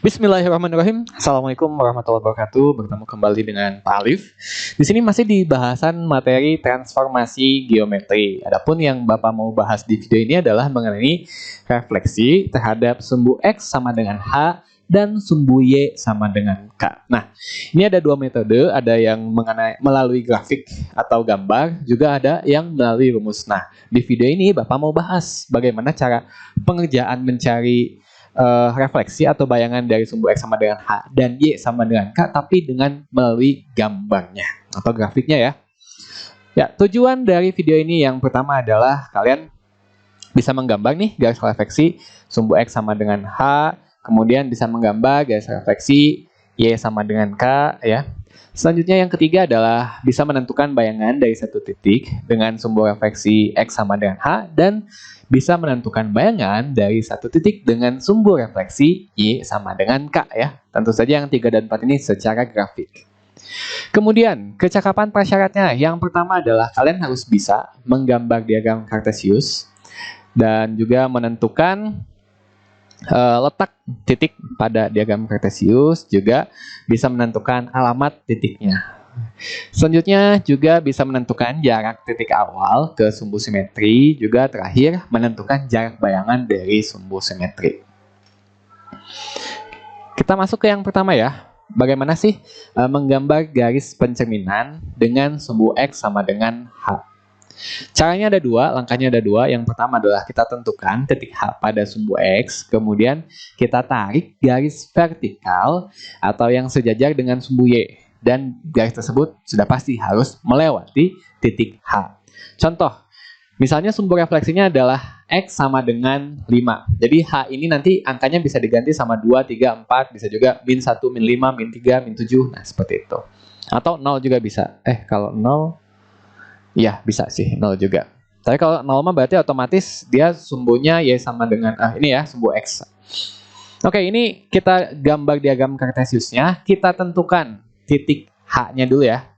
Bismillahirrahmanirrahim. Assalamualaikum warahmatullahi wabarakatuh. Bertemu kembali dengan Pak Alif. Di sini masih di bahasan materi transformasi geometri. Adapun yang Bapak mau bahas di video ini adalah mengenai refleksi terhadap sumbu X sama dengan H dan sumbu Y sama dengan K. Nah, ini ada dua metode, ada yang melalui grafik atau gambar, juga ada yang melalui rumus. Nah, di video ini Bapak mau bahas bagaimana cara pengerjaan mencari refleksi atau bayangan dari sumbu X sama dengan H dan Y sama dengan K, tapi dengan melalui gambarnya atau grafiknya ya. Ya, tujuan dari video ini yang pertama adalah kalian bisa menggambar nih garis refleksi sumbu X sama dengan H, kemudian bisa menggambar garis refleksi Y sama dengan K ya. Selanjutnya yang ketiga adalah bisa menentukan bayangan dari satu titik dengan sumbu refleksi X sama dengan H dan bisa menentukan bayangan dari satu titik dengan sumbu refleksi Y sama dengan K ya. Tentu saja yang 3 dan 4 ini secara grafik. Kemudian kecakapan prasyaratnya yang pertama adalah kalian harus bisa menggambar diagram Cartesius dan juga menentukan letak titik pada diagram Cartesius, juga bisa menentukan alamat titiknya. Selanjutnya juga bisa menentukan jarak titik awal ke sumbu simetri, juga terakhir menentukan jarak bayangan dari sumbu simetri. Kita masuk ke yang pertama ya. Bagaimana sih menggambar garis pencerminan dengan sumbu X sama dengan H? Caranya ada dua, langkahnya ada dua. Yang pertama adalah kita tentukan titik H pada sumbu X, kemudian kita tarik garis vertikal atau yang sejajar dengan sumbu Y, dan garis tersebut sudah pasti harus melewati titik H. Contoh, misalnya sumbu refleksinya adalah X sama dengan 5. Jadi H ini nanti angkanya bisa diganti sama 2, 3, 4, bisa juga min 1, min 5, min 3, min 7. Nah, seperti itu. Atau 0 juga bisa. Kalau 0, ya bisa sih 0 juga. Tapi kalau 0 mah berarti otomatis dia sumbunya Y sama dengan ini ya, sumbu X. Oke, ini kita gambar diagram Cartesiusnya. Kita tentukan titik H-nya dulu ya.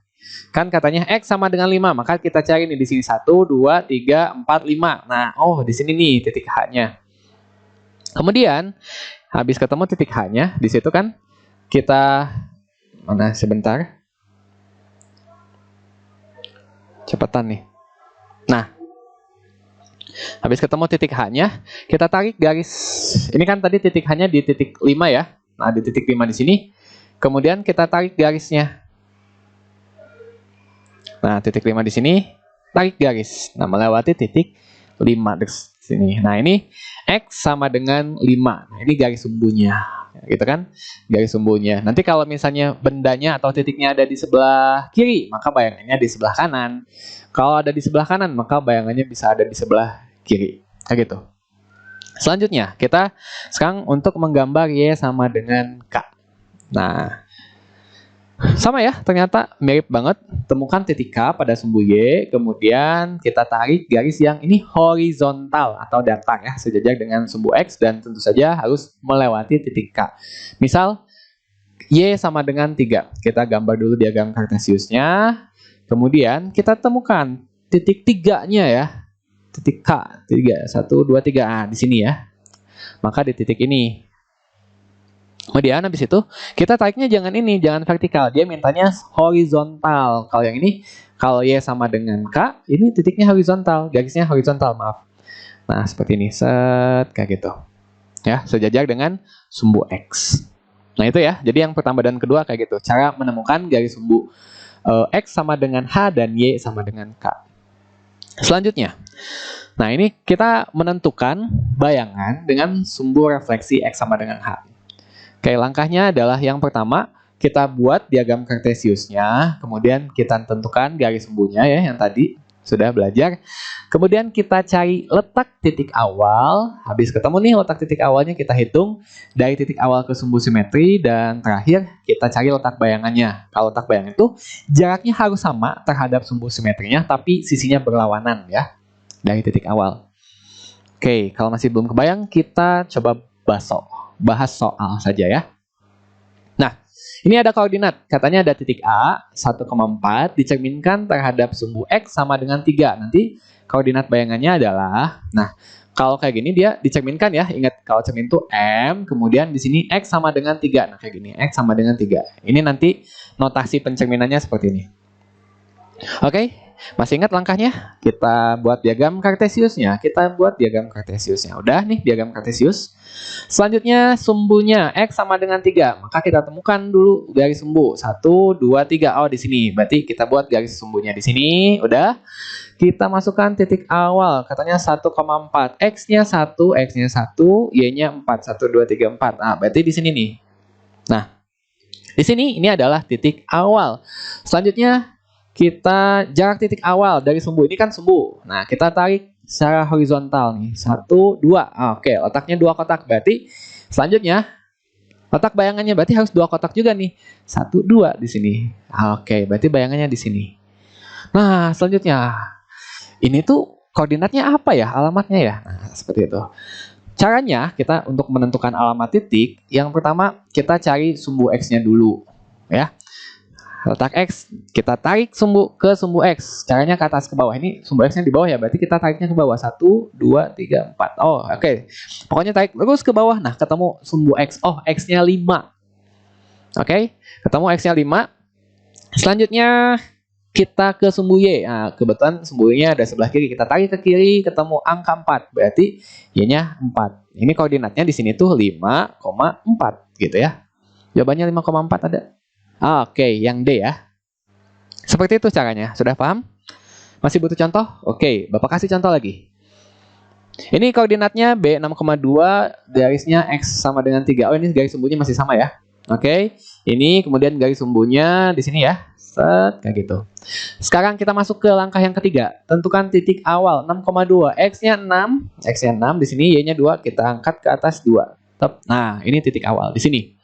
Kan katanya X sama dengan 5, maka kita cari nih di sini 1, 2, 3, 4, 5. Nah, di sini nih titik H-nya. Kemudian habis ketemu titik H-nya, di situ kan kita sebentar. Cepetan nih. Nah, habis ketemu titik H-nya, kita tarik garis. Ini kan tadi titik H-nya di titik 5 ya. Nah, di titik 5 di sini. Kemudian kita tarik garisnya. Nah, titik 5 di sini, tarik garis. Nah, melewati titik 5 di sini. Nah, ini X sama dengan 5. Nah, ini garis sumbunya. Gitu kan, garis sumbunya. Nanti kalau misalnya bendanya atau titiknya ada di sebelah kiri, maka bayangannya di sebelah kanan. Kalau ada di sebelah kanan, maka bayangannya bisa ada di sebelah kiri. Kayak gitu. Selanjutnya, kita sekarang untuk menggambar Y sama dengan K. Nah, sama ya, ternyata mirip banget. Temukan titik K pada sumbu Y, kemudian kita tarik garis yang ini horizontal atau datar ya, sejajar dengan sumbu X, dan tentu saja harus melewati titik K. Misal Y sama dengan 3. Kita gambar dulu diagram Cartesiusnya. Kemudian kita temukan titik 3-nya ya. Titik K, 3, 1, 2, 3. Di sini ya. Maka di titik ini. Kemudian habis itu kita tariknya jangan vertikal, dia mintanya horizontal. Kalau yang ini, kalau Y sama dengan K, ini titiknya horizontal, garisnya horizontal, maaf. Nah, seperti ini, set, kayak gitu. Ya, sejajar dengan sumbu X. Nah, itu ya. Jadi yang pertama dan kedua kayak gitu. Cara menemukan garis sumbu X sama dengan H dan Y sama dengan K. Selanjutnya. Nah, ini kita menentukan bayangan dengan sumbu refleksi X sama dengan H. Oke, langkahnya adalah yang pertama, kita buat diagram Cartesiusnya, kemudian kita tentukan garis sumbunya ya, yang tadi sudah belajar. Kemudian kita cari letak titik awal, habis ketemu nih letak titik awalnya, kita hitung dari titik awal ke sumbu simetri, dan terakhir kita cari letak bayangannya. Kalau letak bayangan itu jaraknya harus sama terhadap sumbu simetrinya, tapi sisinya berlawanan ya, dari titik awal. Oke, kalau masih belum kebayang, kita coba bahas soal saja ya. Nah, ini ada koordinat. Katanya ada titik A 1,4 dicerminkan terhadap sumbu X sama dengan 3. Nanti koordinat bayangannya adalah, nah, kalau kayak gini dia dicerminkan ya. Ingat kalau cermin itu M, kemudian di sini X sama dengan 3. Nah, kayak gini, X sama dengan 3. Ini nanti notasi pencerminannya seperti ini. Oke, masih ingat langkahnya? Kita buat diagram Kartesiusnya. Udah nih diagram Kartesius. Selanjutnya sumbunya X sama dengan 3. Maka kita temukan dulu garis sumbu. 1, 2, 3. Oh, di sini. Berarti kita buat garis sumbunya di sini. Udah. Kita masukkan titik awal. Katanya 1,4. X-nya 1, X-nya 1, Y-nya 4. 1, 2, 3, 4. Nah, berarti di sini nih. Nah, di sini ini adalah titik awal. Selanjutnya kita jarak titik awal dari sumbu ini kan sumbu. Nah, kita tarik secara horizontal nih. 1, 2. Oke, letaknya 2 kotak. Berarti selanjutnya letak bayangannya berarti harus 2 kotak juga nih. 1, 2 di sini. Oke, berarti bayangannya di sini. Nah, selanjutnya ini tuh koordinatnya apa ya? Alamatnya ya? Nah, seperti itu. Caranya kita untuk menentukan alamat titik, yang pertama kita cari sumbu X-nya dulu. Ya. Letak X, kita tarik sumbu ke sumbu X. Caranya ke atas ke bawah. Ini sumbu X-nya di bawah ya, berarti kita tariknya ke bawah. 1, 2, 3, 4. Oh, oke. Pokoknya tarik terus ke bawah. Nah, ketemu sumbu X. Oh, X-nya 5. Oke, ketemu X-nya 5. Selanjutnya kita ke sumbu Y. Nah, kebetulan sumbu Y-nya ada sebelah kiri. Kita tarik ke kiri, ketemu angka 4. Berarti Y-nya 4. Ini koordinatnya di sini tuh 5,4 gitu ya. Jawabannya 5,4 ada. Oke, yang D ya. Seperti itu caranya. Sudah paham? Masih butuh contoh? Oke, Bapak kasih contoh lagi. Ini koordinatnya B 6,2, garisnya X sama dengan 3. Oh, ini garis sumbunya masih sama ya. Oke, ini kemudian garis sumbunya di sini ya. Set, kayak gitu. Sekarang kita masuk ke langkah yang ketiga. Tentukan titik awal 6,2. X-nya 6. X-nya 6. Di sini Y-nya 2. Kita angkat ke atas 2. Nah, ini titik awal di sini.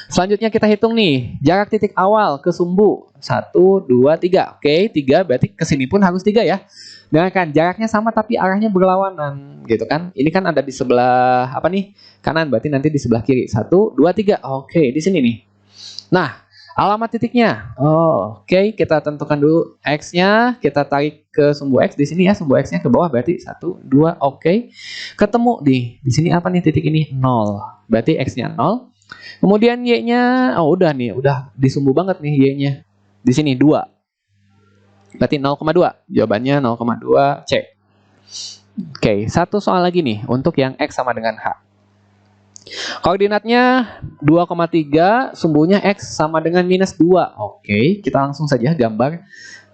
Selanjutnya kita hitung nih jarak titik awal ke sumbu 1, 2, 3. Oke, 3 berarti kesini pun harus 3 ya. Dengarkan jaraknya sama tapi arahnya berlawanan gitu kan. Ini kan ada di sebelah apa nih? Kanan, berarti nanti di sebelah kiri. 1, 2, 3. Oke, di sini nih. Nah, alamat titiknya. Oke, kita tentukan dulu X-nya, kita tarik ke sumbu X di sini ya, sumbu X-nya ke bawah berarti 1, 2. Oke. Ketemu di sini apa nih titik ini? 0. Berarti X-nya 0. Kemudian Y-nya, udah nih, udah disumbu banget nih Y-nya. Di sini 2. Berarti 0,2. Jawabannya 0,2 C. Oke, satu soal lagi nih untuk yang X sama dengan H. Koordinatnya 2,3, sumbunya X sama dengan minus 2. Oke, kita langsung saja gambar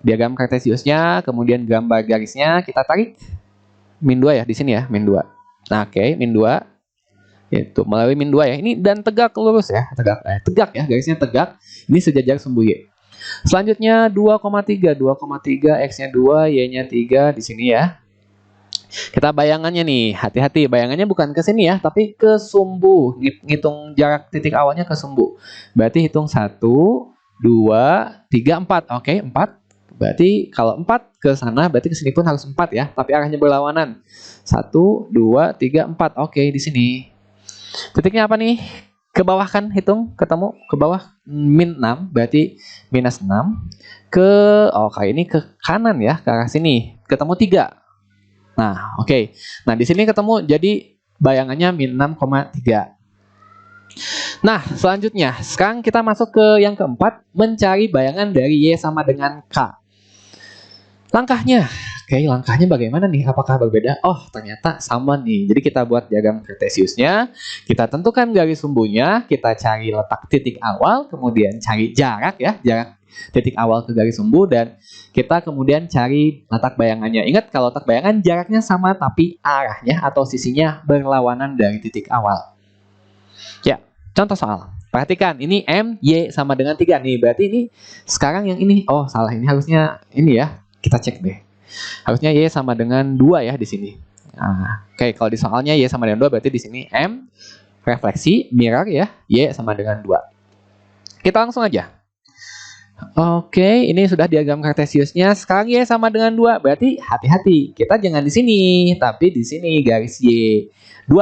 diagram Kartesiusnya, kemudian gambar garisnya, kita tarik min 2 ya, di sini ya, min 2. Nah, oke, min 2. Itu melalui min 2 ya. Ini dan tegak lurus ya. Tegak ya, garisnya tegak. Ini sejajar sumbu Y. Selanjutnya 2,3. 2,3 X-nya 2, Y-nya 3 di sini ya. Kita bayangannya nih, hati-hati. Bayangannya bukan ke sini ya, tapi ke sumbu. Ngitung jarak titik awalnya ke sumbu. Berarti hitung 1, 2, 3, 4. Oke, 4. Berarti kalau 4 ke sana, berarti ke sini pun harus 4 ya. Tapi arahnya berlawanan. 1, 2, 3, 4. Oke, di sini. Titiknya apa nih? Ke bawah kan hitung, ketemu ke bawah min 6, berarti minus 6. Kayak ini ke kanan ya, ke arah sini. Ketemu 3. Nah, oke. Nah, di sini ketemu jadi bayangannya min 6,3. Nah, selanjutnya sekarang kita masuk ke yang keempat, mencari bayangan dari Y sama dengan K. Langkahnya bagaimana nih? Apakah berbeda? Oh, ternyata sama nih. Jadi kita buat diagram Kartesiusnya, kita tentukan garis sumbunya, kita cari letak titik awal, kemudian cari jarak ya, jarak titik awal ke garis sumbu, dan kita kemudian cari letak bayangannya. Ingat kalau letak bayangan jaraknya sama tapi arahnya atau sisinya berlawanan dari titik awal. Ya, contoh soal. Perhatikan, ini M, Y sama dengan 3 nih. Berarti ini sekarang yang ini, oh salah, ini harusnya ini ya. Kita cek deh. Harusnya Y sama dengan 2 ya di sini. Nah, oke, kalau di soalnya Y sama dengan 2 berarti di sini M refleksi mirror ya, Y sama dengan 2. Kita langsung aja. Oke, ini sudah diagram kartesiusnya. Sekarang Y sama dengan 2. Berarti hati-hati. Kita jangan di sini, tapi di sini garis Y. 2.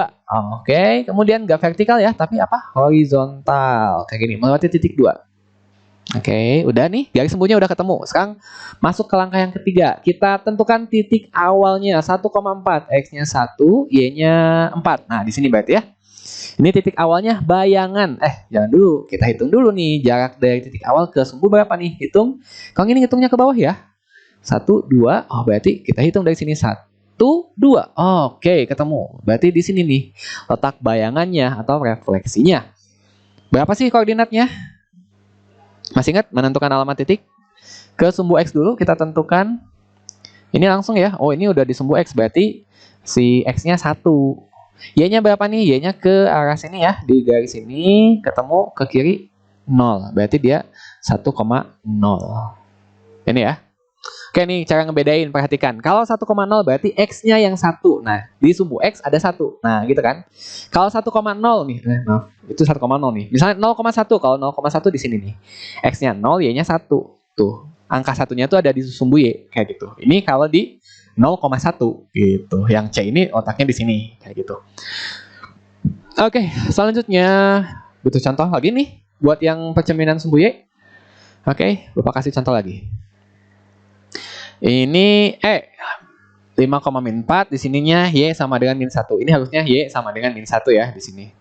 Oke, kemudian nggak vertikal ya, tapi apa? Horizontal. Kayak gini, melewati titik 2. Oke, udah nih, garis sembuhnya udah ketemu. Sekarang masuk ke langkah yang ketiga. Kita tentukan titik awalnya 1,4. X-nya 1, Y-nya 4. Nah, di sini berarti ya. Ini titik awalnya bayangan. Jangan dulu. Kita hitung dulu nih. Jarak dari titik awal ke sumbu berapa nih? Hitung. Kalau ini hitungnya ke bawah ya. 1, 2. Oh, berarti kita hitung dari sini. 1, 2. Oke, ketemu. Berarti di sini nih. Letak bayangannya atau refleksinya. Berapa sih koordinatnya? Masih ingat menentukan alamat titik? Ke sumbu X dulu kita tentukan. Ini langsung ya. Oh, ini udah di sumbu X. Berarti si X-nya 1. Y-nya berapa nih? Y-nya ke arah sini ya. Di garis ini ketemu ke kiri 0. Berarti dia 1,0. Ini ya. Oke nih cara ngebedain. Perhatikan. Kalau 1,0 berarti X-nya yang 1. Nah di sumbu X ada 1. Nah gitu kan. Kalau 1,0 nih. Maaf. Itu 1,0 nih. Misalnya 0,1. Kalau 0,1 di sini nih. X-nya 0, Y-nya 1. Tuh. Angka satunya tuh ada di sumbu Y. Kayak gitu. Ini kalau di 0,1 gitu. Yang C ini otaknya di sini kayak gitu. Oke, selanjutnya butuh contoh lagi nih buat yang percerminan sumbu Y. Oke, Bapak kasih contoh lagi. Ini 5,-4 di sininya Y sama dengan -1. Ini harusnya Y sama dengan -1 ya di sini.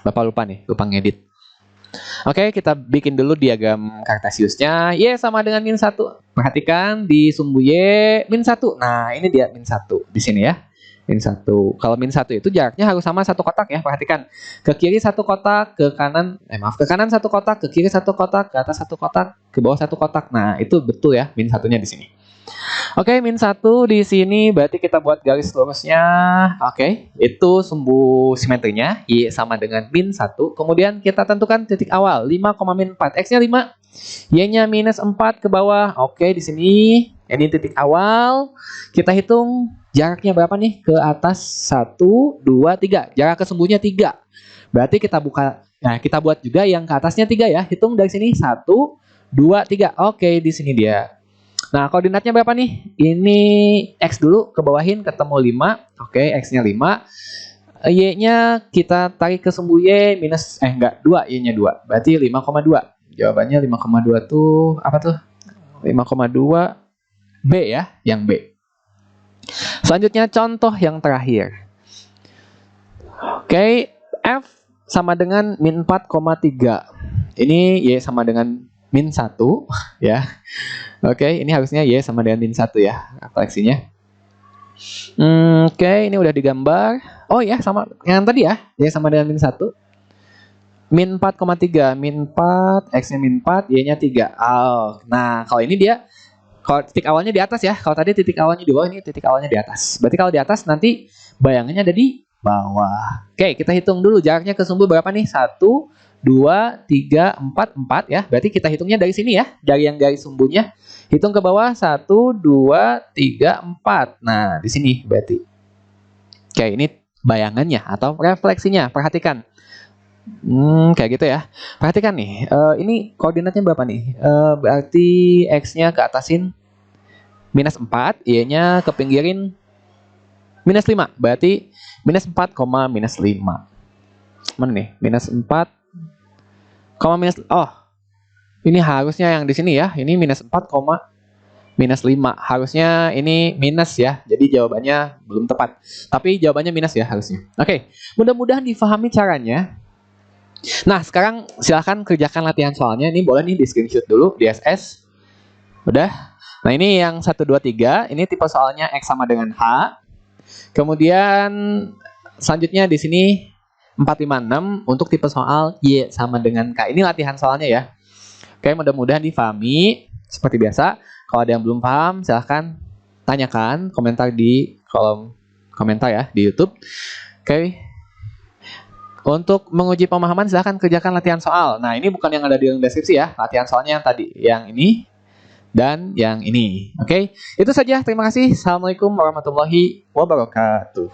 Bapak lupa nih, lupa ngedit. Oke, kita bikin dulu diagram kartesiusnya. Y sama dengan -1. Perhatikan di sumbu Y -1. Nah, ini dia -1 di sini ya. -1. Kalau -1 itu jaraknya harus sama satu kotak ya. Perhatikan. Ke kiri satu kotak, ke kanan ke kanan satu kotak, ke kiri satu kotak, ke atas satu kotak, ke bawah satu kotak. Nah, itu betul ya -1-nya di sini. Oke, -1 di sini berarti kita buat garis lurusnya. Oke, itu sumbu simetrinya Y sama dengan -1. Kemudian kita tentukan titik awal 5,-4. X-nya 5, Y-nya -4 ke bawah. Oke, di sini ini titik awal. Kita hitung jaraknya berapa nih ke atas? 1, 2, 3. Jarak ke sumbunya 3. Berarti kita buka. Nah, kita buat juga yang ke atasnya 3 ya. Hitung dari sini 1, 2, 3. Oke, di sini dia. Nah, koordinatnya berapa nih? Ini X dulu, ke bawahin ketemu 5. Oke, X-nya 5. Y-nya kita tarik ke sumbu Y minus, 2, Y-nya 2. Berarti 5,2. Jawabannya 5,2 tuh, apa tuh? 5,2 B ya, yang B. Selanjutnya contoh yang terakhir. Oke, F sama dengan -4,3. Ini Y sama dengan -1 ya. Oke, ini harusnya Y sama dengan -1 ya koleksinya. Oke, ini udah digambar. Oh ya, sama yang tadi ya. Y sama dengan -1. -4,3. -4, X-nya -4, Y-nya 3. Nah, kalau ini dia kalau titik awalnya di atas ya. Kalau tadi titik awalnya di bawah, ini titik awalnya di atas. Berarti kalau di atas nanti bayangannya ada di bawah. Oke, kita hitung dulu jaraknya ke sumbu berapa nih? 1, 2, 3, 4, 4 ya. Berarti kita hitungnya dari sini ya. Dari yang garis sumbunya. Hitung ke bawah 1, 2, 3, 4. Nah, di sini berarti. Oke, ini bayangannya atau refleksinya. Perhatikan. Kayak gitu ya. Perhatikan nih. Ini koordinatnya berapa nih? Berarti X-nya ke atasin -4, Y-nya ke pinggirin -5. Berarti -4, -5. Mana nih? -4, ini harusnya yang di sini ya. Ini -4, -5. Harusnya ini minus ya. Jadi jawabannya belum tepat. Tapi jawabannya minus ya harusnya. Oke, mudah-mudahan difahami caranya. Nah, sekarang silahkan kerjakan latihan soalnya. Ini boleh nih di screenshot dulu di SS. Udah. Nah, ini yang 1, 2, 3. Ini tipe soalnya X sama dengan H. Kemudian selanjutnya di sini 4, 5, 6 untuk tipe soal Y sama dengan K. Ini latihan soalnya ya. Oke, mudah-mudahan difahami. Seperti biasa, kalau ada yang belum paham, silahkan tanyakan komentar di kolom komentar ya di YouTube. Oke. Untuk menguji pemahaman silahkan kerjakan latihan soal. Nah, ini bukan yang ada di deskripsi ya. Latihan soalnya yang tadi, yang ini dan yang ini. Oke, itu saja. Terima kasih. Assalamualaikum warahmatullahi wabarakatuh.